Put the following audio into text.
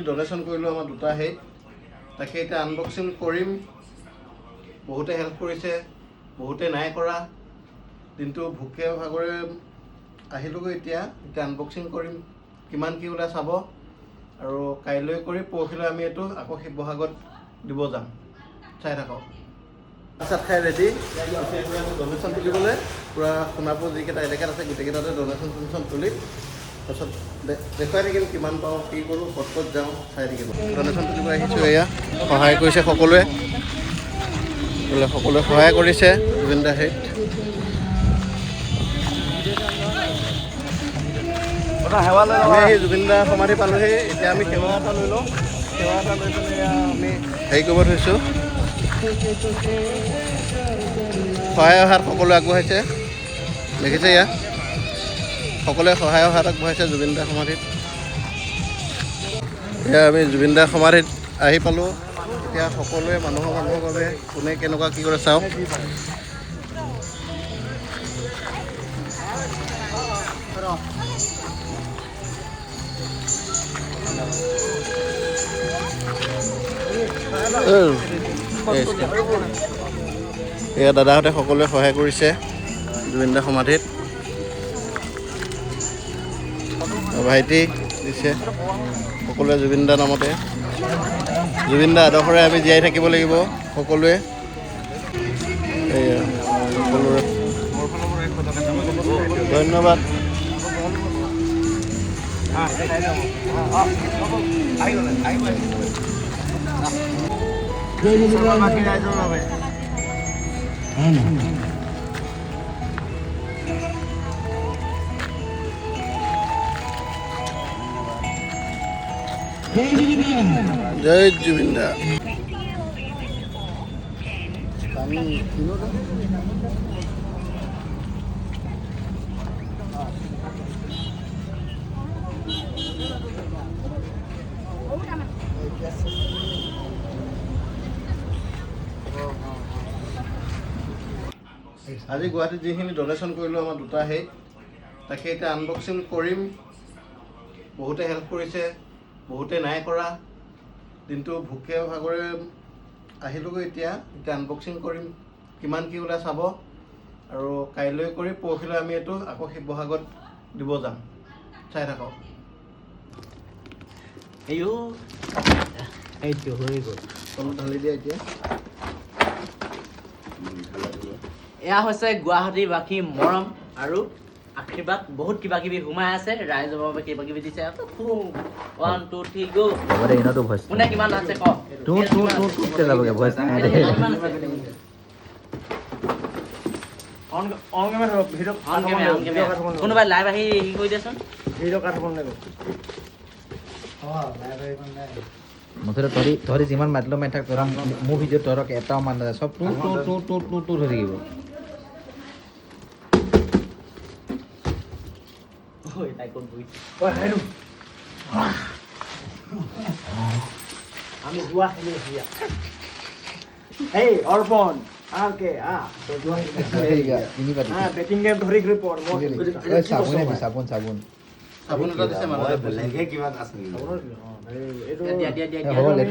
Donation কৰিলোঁ আমাৰ দুটা হেৰিত, তাকে এতিয়া আনবক্সিং কৰিম। বহুতে হেল্প কৰিছে, বহুতে নাই কৰা। দিনটো ভোকে ভাগৰে আহিলোগৈ। এতিয়া আনবক্সিং কৰিম, কিমান কি ওলাই চাব। আৰু কাইলৈ কৰি পৰহিলৈ আমি এইটো আকৌ শিৱসাগৰত দিব যাম। চাই থাকক। চাত খাই ৰেডি। ডনেশ্যন তুলিবলৈ পূৰা সোণাপুৰ যিকেইটা এলেকাত আছে গোটেইকেইটাতে ডনেশ্যন তুলিম। তাৰপিছত দেখুৱাই থাকিম কিমান পাওঁ, কি কৰোঁ, ক'ত যাওঁ, চাই থাকিব। ডনেশ্যন তুলিব আহিছোঁ। এয়া সহায় কৰিছে সকলোৱে, সহায় কৰিছে জুবিন দাৰ হেৰিত। আমি সেই জুবিন দাৰ সমাধি পালোহি। এতিয়া আমি সেৱা এটা লৈ লওঁ। সেৱা এটা লৈ পেলাই আমি হেৰি কৰিব ধৰিছোঁ। সহায়ৰ হাত সকলোৱে আগবঢ়াইছে, দেখিছে ইয়াত সকলোৱে সহায়ৰ হাত আগবঢ়াইছে জুবিন দাৰ সমাধিত। এতিয়া আমি জুবিন দাৰ সমাধিত আহি পালোঁ। এতিয়া সকলোৱে মানুহৰ বাবে কোনে কেনেকুৱা কি কৰে চাওক। এয়া দাদাহঁতে সকলোৱে সহায় কৰিছে জুবিন দাৰ সমাধিত। ভাইটি দিছে সকলোৱে জুবিন দাৰ নামতে। জুবিন দাৰ আদৰ্শৰে আমি জীয়াই থাকিব লাগিব সকলোৱে। এয়া সকলোৰে ধন্যবাদ। জয় জুবিন দা। আজি গুৱাহাটীত যিখিনি ডনেশ্যন কৰিলোঁ আমাৰ দুটা হেৰিত, তাকে এতিয়া আনবক্সিং কৰিম। বহুতে হেল্প কৰিছে, বহুতে নাই কৰা। দিনটো ভোকে ভাগৰে আহিলোগৈ। এতিয়া আনবক্সিং কৰিম, কিমান কি ওলাই চাব। আৰু কাইলৈ কৰি পৰহিলৈ আমি এইটো আকৌ শিৱসাগৰত দিব যাম। চাই থাকক। এইটো হৈ গ'ল। তলত ঢালি দিয়া এতিয়া। এয়া হৈছে গুৱাহাটীবাসী মৰম আৰু আশীৰ্বাদ। বহুত কিবা কিবি সোমাই আছে, ৰাইজৰ বাবে কিবা কিবি দিছে। 1 2 3 গো। কোনে কিমান আছে ক? কোনোবাই লাইভ আহি হেৰি কৰি দেচোন। মুঠতে তহঁতি যিমান মাতিলেও মাতি থাক, মোৰ ভিডিঅ'ত তহঁতক এটাও মান নাযায়। চব তোৰ হৈ থাকিব। আমি যোৱা এই অৰ্পণ বেটিং গেম ধৰি চাবোন চাবোন এটা দিছে মানুহে। দিয়া